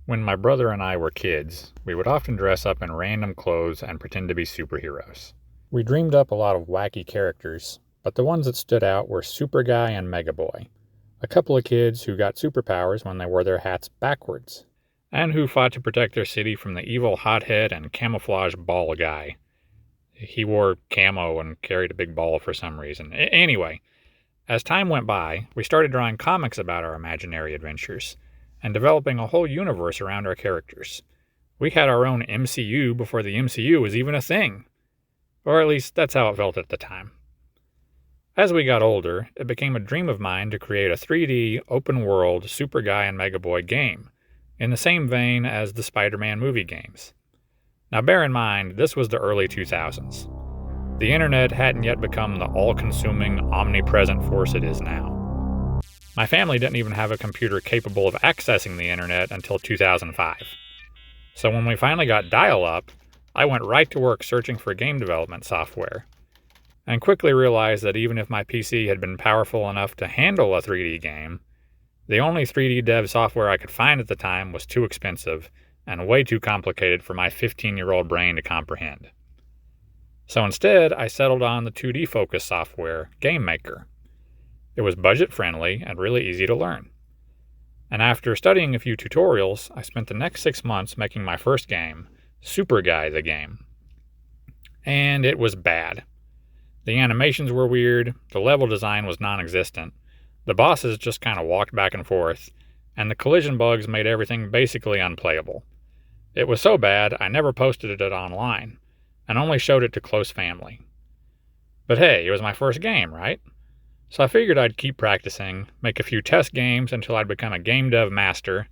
When my brother and I were kids, we would often dress up in random clothes and pretend to be superheroes. We dreamed up a lot of wacky characters, but the ones that stood out were Super Guy and Mega Boy, a couple of kids who got superpowers when they wore their hats backwards, and who fought to protect their city from the evil hothead and camouflage ball guy. He wore camo and carried a big ball for some reason. Anyway, as time went by, we started drawing comics about our imaginary adventures and developing a whole universe around our characters. We had our own MCU before the MCU was even a thing. Or at least that's how it felt at the time. As we got older, it became a dream of mine to create a 3D, open-world Super Guy and Mega Boy game, in the same vein as the Spider-Man movie games. Now bear in mind, this was the early 2000s. The internet hadn't yet become the all-consuming, omnipresent force it is now. My family didn't even have a computer capable of accessing the internet until 2005. So when we finally got dial-up, I went right to work searching for game development software, and quickly realized that even if my PC had been powerful enough to handle a 3D game, the only 3D dev software I could find at the time was too expensive and way too complicated for my 15-year-old brain to comprehend. So instead, I settled on the 2D focused software, GameMaker. It was budget-friendly and really easy to learn. And after studying a few tutorials, I spent the next 6 months making my first game, Super Guy the Game. And it was bad. The animations were weird, the level design was non-existent, the bosses just kind of walked back and forth, and the collision bugs made everything basically unplayable. It was so bad, I never posted it online, and only showed it to close family. But hey, it was my first game, right? So I figured I'd keep practicing, make a few test games until I'd become a game dev master,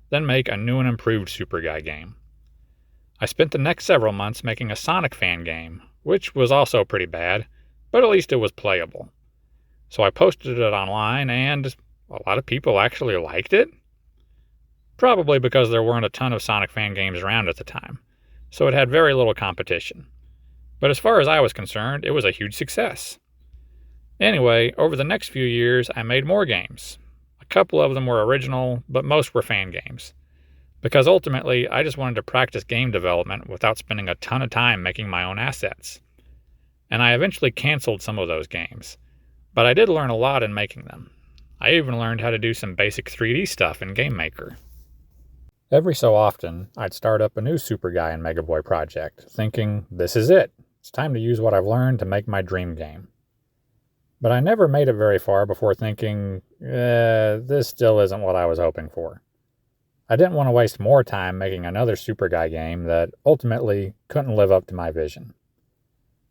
then make a new and improved Super Guy game. I spent the next several months making a Sonic fan game, which was also pretty bad, but at least it was playable. So I posted it online, and a lot of people actually liked it. Probably because there weren't a ton of Sonic fan games around at the time, so it had very little competition. But as far as I was concerned, it was a huge success. Anyway, over the next few years, I made more games. A couple of them were original, but most were fan games. Because ultimately, I just wanted to practice game development without spending a ton of time making my own assets. And I eventually canceled some of those games, but I did learn a lot in making them. I even learned how to do some basic 3D stuff in GameMaker. Every so often, I'd start up a new Super Guy and Mega Boy project, thinking, this is it. It's time to use what I've learned to make my dream game. But I never made it very far before thinking, this still isn't what I was hoping for. I didn't want to waste more time making another Super Guy game that ultimately couldn't live up to my vision.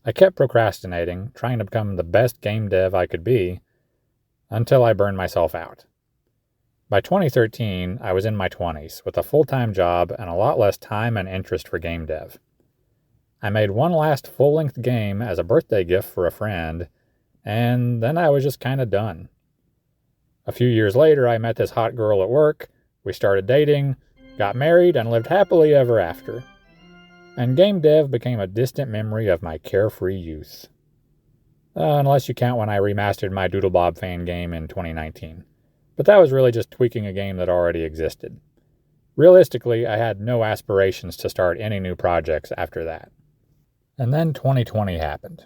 I kept procrastinating, trying to become the best game dev I could be, until I burned myself out. By 2013, I was in my 20s, with a full-time job and a lot less time and interest for game dev. I made one last full-length game as a birthday gift for a friend, and then I was just kind of done. A few years later, I met this hot girl at work, we started dating, got married, and lived happily ever after. And game dev became a distant memory of my carefree youth. Unless you count when I remastered my Doodlebob fan game in 2019. But that was really just tweaking a game that already existed. Realistically, I had no aspirations to start any new projects after that. And then 2020 happened.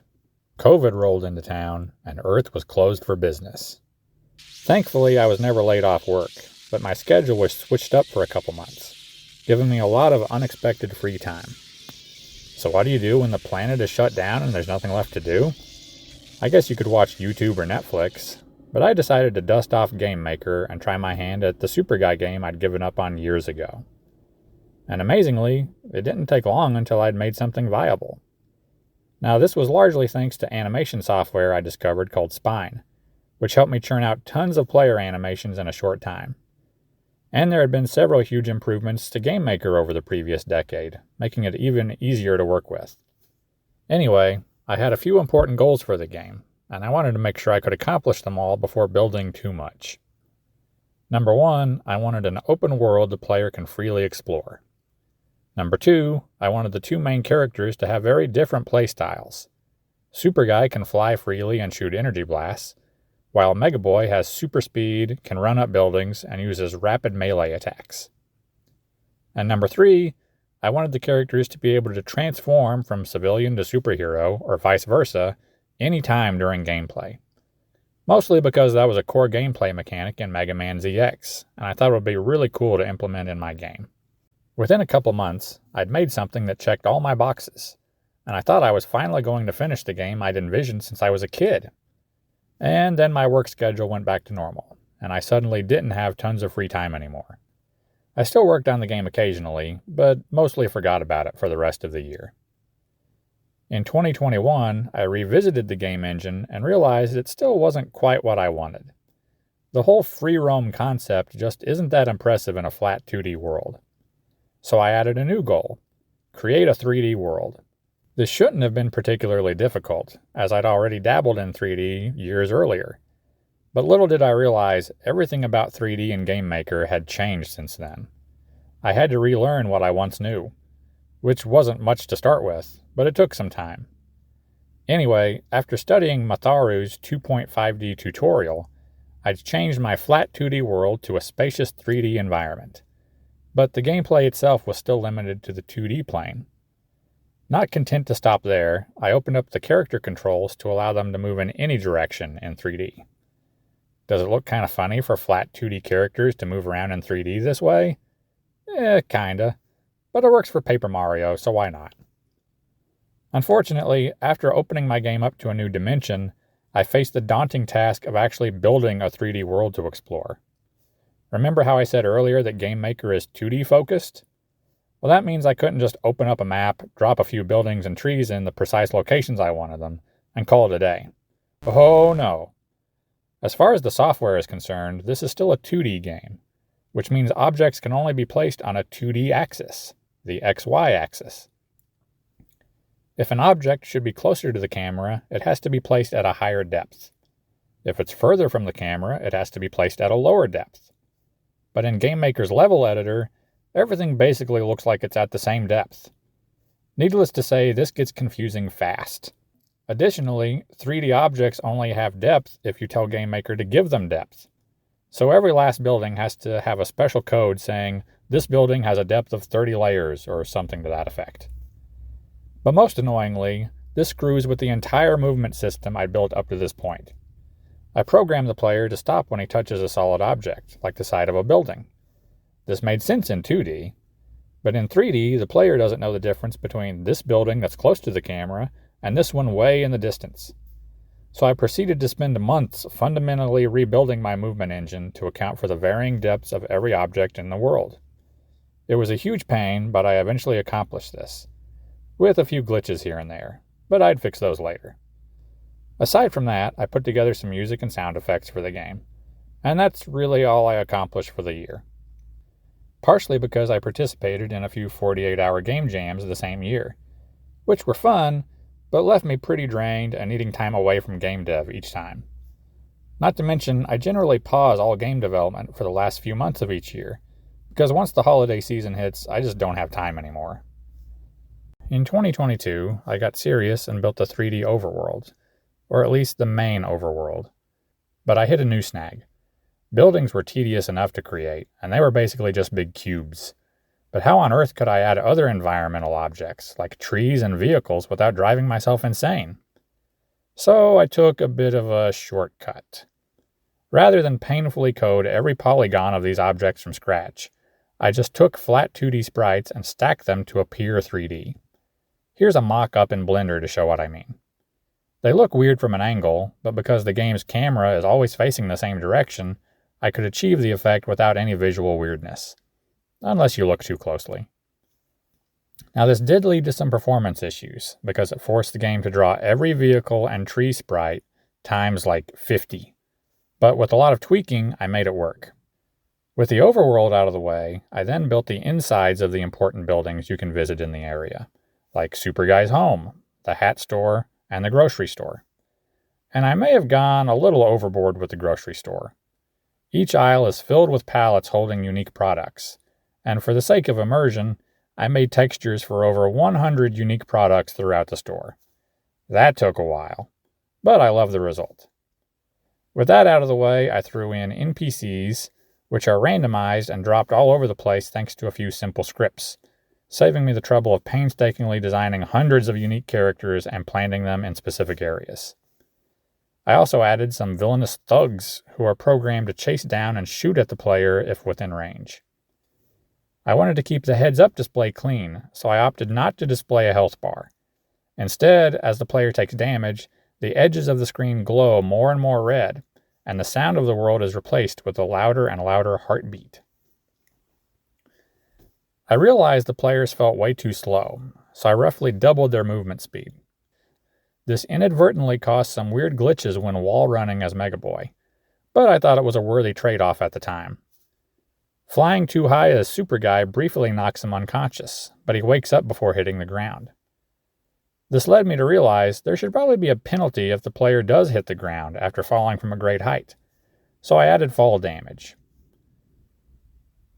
COVID rolled into town, and Earth was closed for business. Thankfully, I was never laid off work, but my schedule was switched up for a couple months, giving me a lot of unexpected free time. So what do you do when the planet is shut down and there's nothing left to do? I guess you could watch YouTube or Netflix, but I decided to dust off GameMaker and try my hand at the Super Guy game I'd given up on years ago. And amazingly, it didn't take long until I'd made something viable. Now, this was largely thanks to animation software I discovered called Spine, which helped me churn out tons of player animations in a short time. And there had been several huge improvements to GameMaker over the previous decade, making it even easier to work with. Anyway, I had a few important goals for the game, and I wanted to make sure I could accomplish them all before building too much. Number 1, I wanted an open world the player can freely explore. Number 2, I wanted the two main characters to have very different playstyles. Super Guy can fly freely and shoot energy blasts, while Mega Boy has super speed, can run up buildings, and uses rapid melee attacks. And number 3, I wanted the characters to be able to transform from civilian to superhero, or vice versa, anytime during gameplay. Mostly because that was a core gameplay mechanic in Mega Man ZX, and I thought it would be really cool to implement in my game. Within a couple months, I'd made something that checked all my boxes, and I thought I was finally going to finish the game I'd envisioned since I was a kid. And then my work schedule went back to normal, and I suddenly didn't have tons of free time anymore. I still worked on the game occasionally, but mostly forgot about it for the rest of the year. In 2021, I revisited the game engine and realized it still wasn't quite what I wanted. The whole free roam concept just isn't that impressive in a flat 2D world. So I added a new goal: create a 3D world. This shouldn't have been particularly difficult, as I'd already dabbled in 3D years earlier. But little did I realize everything about 3D in GameMaker had changed since then. I had to relearn what I once knew, which wasn't much to start with, but it took some time. Anyway, after studying Matharu's 2.5D tutorial, I'd changed my flat 2D world to a spacious 3D environment. But the gameplay itself was still limited to the 2D plane. Not content to stop there, I opened up the character controls to allow them to move in any direction in 3D. Does it look kind of funny for flat 2D characters to move around in 3D this way? Kinda. But it works for Paper Mario, so why not? Unfortunately, after opening my game up to a new dimension, I faced the daunting task of actually building a 3D world to explore. Remember how I said earlier that GameMaker is 2D focused? Well, that means I couldn't just open up a map, drop a few buildings and trees in the precise locations I wanted them, and call it a day. Oh no. As far as the software is concerned, this is still a 2D game, which means objects can only be placed on a 2D axis, the XY axis. If an object should be closer to the camera, it has to be placed at a higher depth. If it's further from the camera, it has to be placed at a lower depth. But in GameMaker's level editor, everything basically looks like it's at the same depth. Needless to say, this gets confusing fast. Additionally, 3D objects only have depth if you tell GameMaker to give them depth. So every last building has to have a special code saying, this building has a depth of 30 layers, or something to that effect. But most annoyingly, this screws with the entire movement system I built up to this point. I programmed the player to stop when he touches a solid object, like the side of a building. This made sense in 2D, but in 3D, the player doesn't know the difference between this building that's close to the camera and this one way in the distance. So I proceeded to spend months fundamentally rebuilding my movement engine to account for the varying depths of every object in the world. It was a huge pain, but I eventually accomplished this, with a few glitches here and there, but I'd fix those later. Aside from that, I put together some music and sound effects for the game, and that's really all I accomplished for the year. Partially because I participated in a few 48-hour game jams the same year, which were fun, but left me pretty drained and needing time away from game dev each time. Not to mention, I generally pause all game development for the last few months of each year, because once the holiday season hits, I just don't have time anymore. In 2022, I got serious and built a 3D overworld, or at least the main overworld. But I hit a new snag. Buildings were tedious enough to create, and they were basically just big cubes. But how on earth could I add other environmental objects, like trees and vehicles, without driving myself insane? So I took a bit of a shortcut. Rather than painfully code every polygon of these objects from scratch, I just took flat 2D sprites and stacked them to appear 3D. Here's a mock-up in Blender to show what I mean. They look weird from an angle, but because the game's camera is always facing the same direction, I could achieve the effect without any visual weirdness. Unless you look too closely. Now this did lead to some performance issues, because it forced the game to draw every vehicle and tree sprite times like 50. But with a lot of tweaking, I made it work. With the overworld out of the way, I then built the insides of the important buildings you can visit in the area, like Super Guy's home, the hat store, and the grocery store. And I may have gone a little overboard with the grocery store. Each aisle is filled with pallets holding unique products, and for the sake of immersion, I made textures for over 100 unique products throughout the store. That took a while, but I love the result. With that out of the way, I threw in NPCs, which are randomized and dropped all over the place thanks to a few simple scripts, saving me the trouble of painstakingly designing hundreds of unique characters and planting them in specific areas. I also added some villainous thugs who are programmed to chase down and shoot at the player if within range. I wanted to keep the heads-up display clean, so I opted not to display a health bar. Instead, as the player takes damage, the edges of the screen glow more and more red, and the sound of the world is replaced with a louder and louder heartbeat. I realized the players felt way too slow, so I roughly doubled their movement speed. This inadvertently caused some weird glitches when wall running as Mega Boy, but I thought it was a worthy trade-off at the time. Flying too high as Super Guy briefly knocks him unconscious, but he wakes up before hitting the ground. This led me to realize there should probably be a penalty if the player does hit the ground after falling from a great height, so I added fall damage.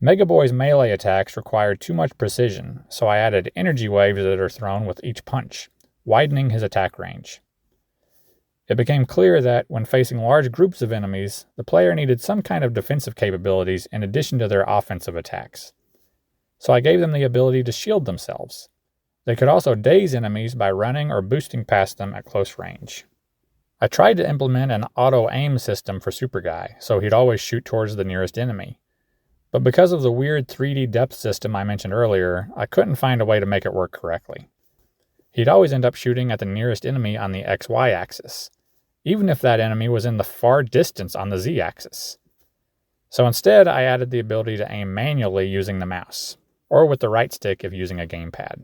Mega Boy's melee attacks required too much precision, so I added energy waves that are thrown with each punch, widening his attack range. It became clear that, when facing large groups of enemies, the player needed some kind of defensive capabilities in addition to their offensive attacks. So I gave them the ability to shield themselves. They could also daze enemies by running or boosting past them at close range. I tried to implement an auto-aim system for Super Guy, so he'd always shoot towards the nearest enemy. But because of the weird 3D depth system I mentioned earlier, I couldn't find a way to make it work correctly. He'd always end up shooting at the nearest enemy on the XY axis, even if that enemy was in the far distance on the Z axis. So instead, I added the ability to aim manually using the mouse, or with the right stick if using a gamepad.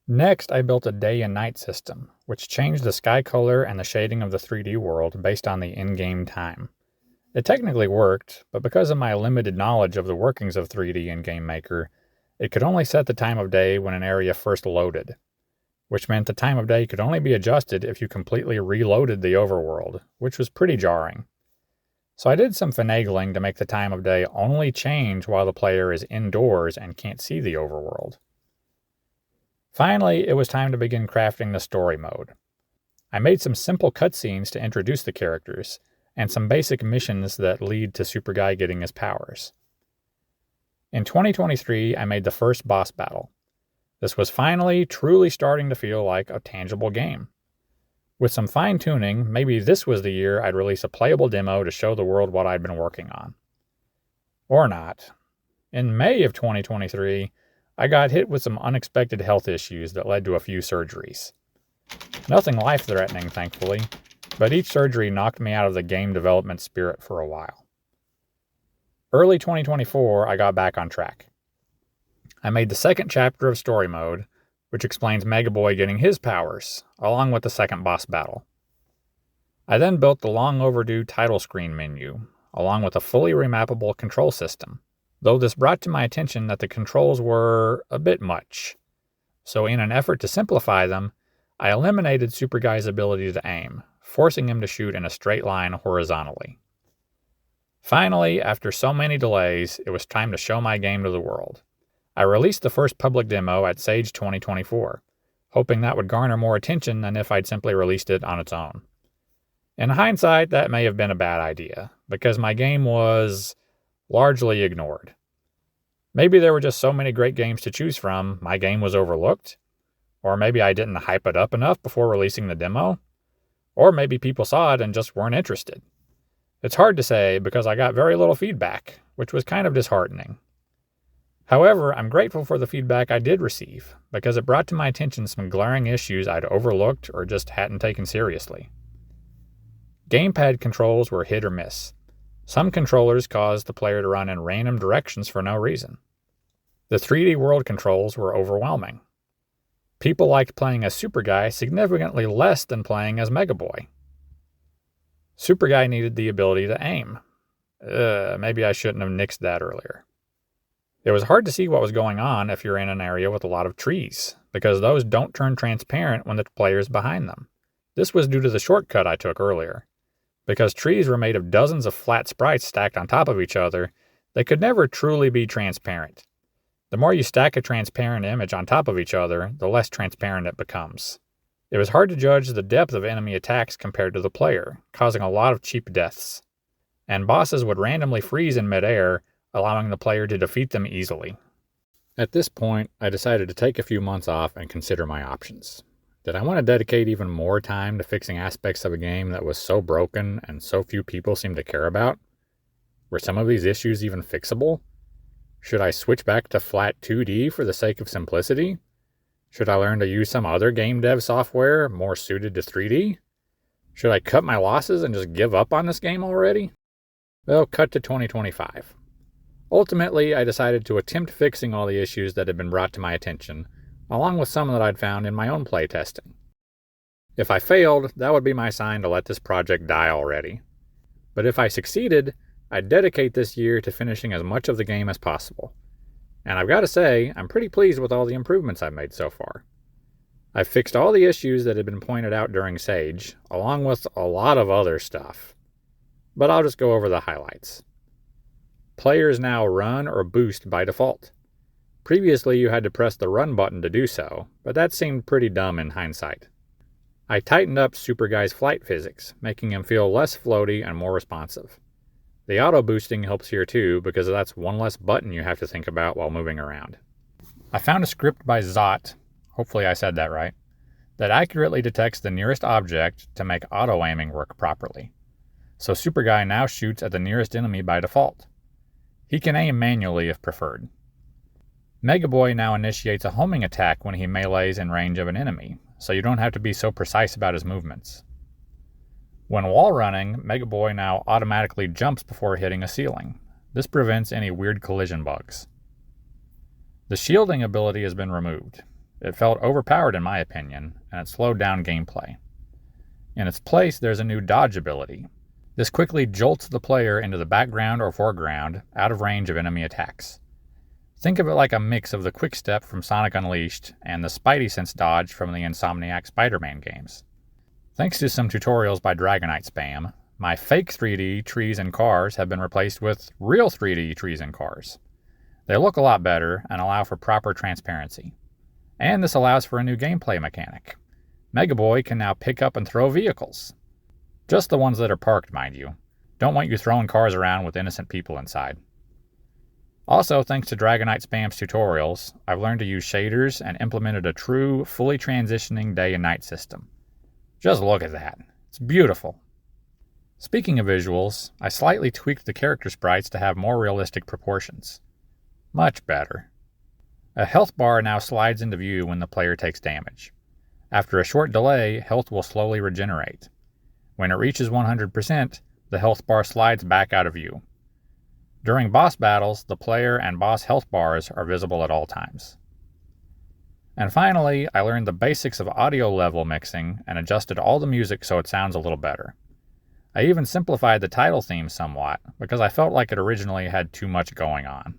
Next, I built a day and night system, which changed the sky color and the shading of the 3D world based on the in-game time. It technically worked, but because of my limited knowledge of the workings of 3D in Game Maker, it could only set the time of day when an area first loaded, which meant the time of day could only be adjusted if you completely reloaded the overworld, which was pretty jarring. So I did some finagling to make the time of day only change while the player is indoors and can't see the overworld. Finally, it was time to begin crafting the story mode. I made some simple cutscenes to introduce the characters, and some basic missions that lead to Super Guy getting his powers. In 2023, I made the first boss battle. This was finally truly starting to feel like a tangible game. With some fine-tuning, maybe this was the year I'd release a playable demo to show the world what I'd been working on. Or not. In May of 2023, I got hit with some unexpected health issues that led to a few surgeries. Nothing life-threatening, thankfully, but each surgery knocked me out of the game development spirit for a while. Early 2024, I got back on track. I made the second chapter of story mode, which explains Mega Boy getting his powers, along with the second boss battle. I then built the long overdue title screen menu, along with a fully remappable control system, though this brought to my attention that the controls were a bit much. So in an effort to simplify them, I eliminated Super Guy's ability to aim, forcing him to shoot in a straight line horizontally. Finally, after so many delays, it was time to show my game to the world. I released the first public demo at Sage 2024, hoping that would garner more attention than if I'd simply released it on its own. In hindsight, that may have been a bad idea, because my game was largely ignored. Maybe there were just so many great games to choose from, my game was overlooked? Or maybe I didn't hype it up enough before releasing the demo? Or maybe people saw it and just weren't interested. It's hard to say because I got very little feedback, which was kind of disheartening. However, I'm grateful for the feedback I did receive, because it brought to my attention some glaring issues I'd overlooked or just hadn't taken seriously. Gamepad controls were hit or miss. Some controllers caused the player to run in random directions for no reason. The 3D world controls were overwhelming. People liked playing as Super Guy significantly less than playing as Mega Boy. Super Guy needed the ability to aim. Maybe I shouldn't have nixed that earlier. It was hard to see what was going on if you're in an area with a lot of trees, because those don't turn transparent when the player's behind them. This was due to the shortcut I took earlier. Because trees were made of dozens of flat sprites stacked on top of each other, they could never truly be transparent. The more you stack a transparent image on top of each other, the less transparent it becomes. It was hard to judge the depth of enemy attacks compared to the player, causing a lot of cheap deaths. and bosses would randomly freeze in midair, allowing the player to defeat them easily. At this point, I decided to take a few months off and consider my options. Did I want to dedicate even more time to fixing aspects of a game that was so broken and so few people seemed to care about? Were some of these issues even fixable? Should I switch back to flat 2D for the sake of simplicity? Should I learn to use some other game dev software more suited to 3D? Should I cut my losses and just give up on this game already? Well, cut to 2025. Ultimately, I decided to attempt fixing all the issues that had been brought to my attention, along with some that I'd found in my own playtesting. If I failed, that would be my sign to let this project die already. But if I succeeded, I'd dedicate this year to finishing as much of the game as possible. And I've got to say, I'm pretty pleased with all the improvements I've made so far. I've fixed all the issues that had been pointed out during Sage, along with a lot of other stuff. But I'll just go over the highlights. Players now run or boost by default. Previously, you had to press the run button to do so, but that seemed pretty dumb in hindsight. I tightened up Super Guy's flight physics, making him feel less floaty and more responsive. The auto boosting helps here too, because that's one less button you have to think about while moving around. I found a script by Zot, hopefully I said that right, that accurately detects the nearest object to make auto aiming work properly. So Super Guy now shoots at the nearest enemy by default. He can aim manually if preferred. Mega Boy now initiates a homing attack when he melees in range of an enemy, so you don't have to be so precise about his movements. When wall running, Mega Boy now automatically jumps before hitting a ceiling. This prevents any weird collision bugs. The shielding ability has been removed. It felt overpowered in my opinion, and it slowed down gameplay. In its place, there's a new dodge ability. This quickly jolts the player into the background or foreground, out of range of enemy attacks. Think of it like a mix of the Quick Step from Sonic Unleashed and the Spidey Sense dodge from the Insomniac Spider-Man games. Thanks to some tutorials by Dragonite Spam, my fake 3D trees and cars have been replaced with real 3D trees and cars. They look a lot better and allow for proper transparency. And this allows for a new gameplay mechanic. Mega Boy can now pick up and throw vehicles. Just the ones that are parked, mind you. Don't want you throwing cars around with innocent people inside. Also, thanks to Dragonite Spam's tutorials, I've learned to use shaders and implemented a true, fully transitioning day and night system. Just look at that. It's beautiful. Speaking of visuals, I slightly tweaked the character sprites to have more realistic proportions. Much better. A health bar now slides into view when the player takes damage. After a short delay, health will slowly regenerate. When it reaches 100%, the health bar slides back out of view. During boss battles, the player and boss health bars are visible at all times. And finally, I learned the basics of audio level mixing and adjusted all the music so it sounds a little better. I even simplified the title theme somewhat, because I felt like it originally had too much going on.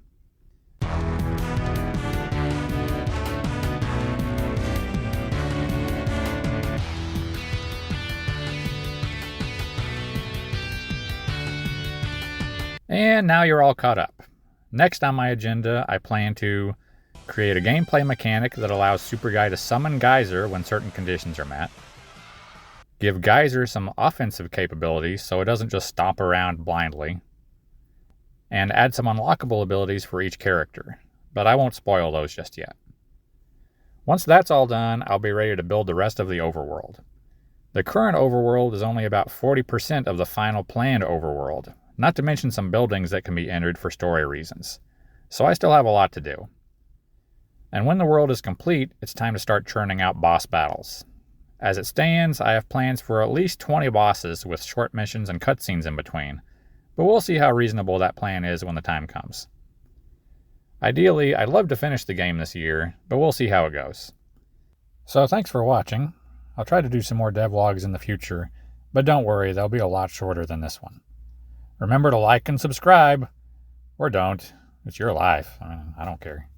And now you're all caught up. Next on my agenda, I plan to create a gameplay mechanic that allows Super Guy to summon Geyser when certain conditions are met. Give Geyser some offensive capabilities so it doesn't just stomp around blindly. And add some unlockable abilities for each character, but I won't spoil those just yet. Once that's all done, I'll be ready to build the rest of the overworld. The current overworld is only about 40% of the final planned overworld, not to mention some buildings that can be entered for story reasons. So I still have a lot to do. And when the world is complete, it's time to start churning out boss battles. As it stands, I have plans for at least 20 bosses with short missions and cutscenes in between, but we'll see how reasonable that plan is when the time comes. Ideally, I'd love to finish the game this year, but we'll see how it goes. So thanks for watching. I'll try to do some more devlogs in the future, but don't worry, they'll be a lot shorter than this one. Remember to like and subscribe, or don't. It's your life. I don't care.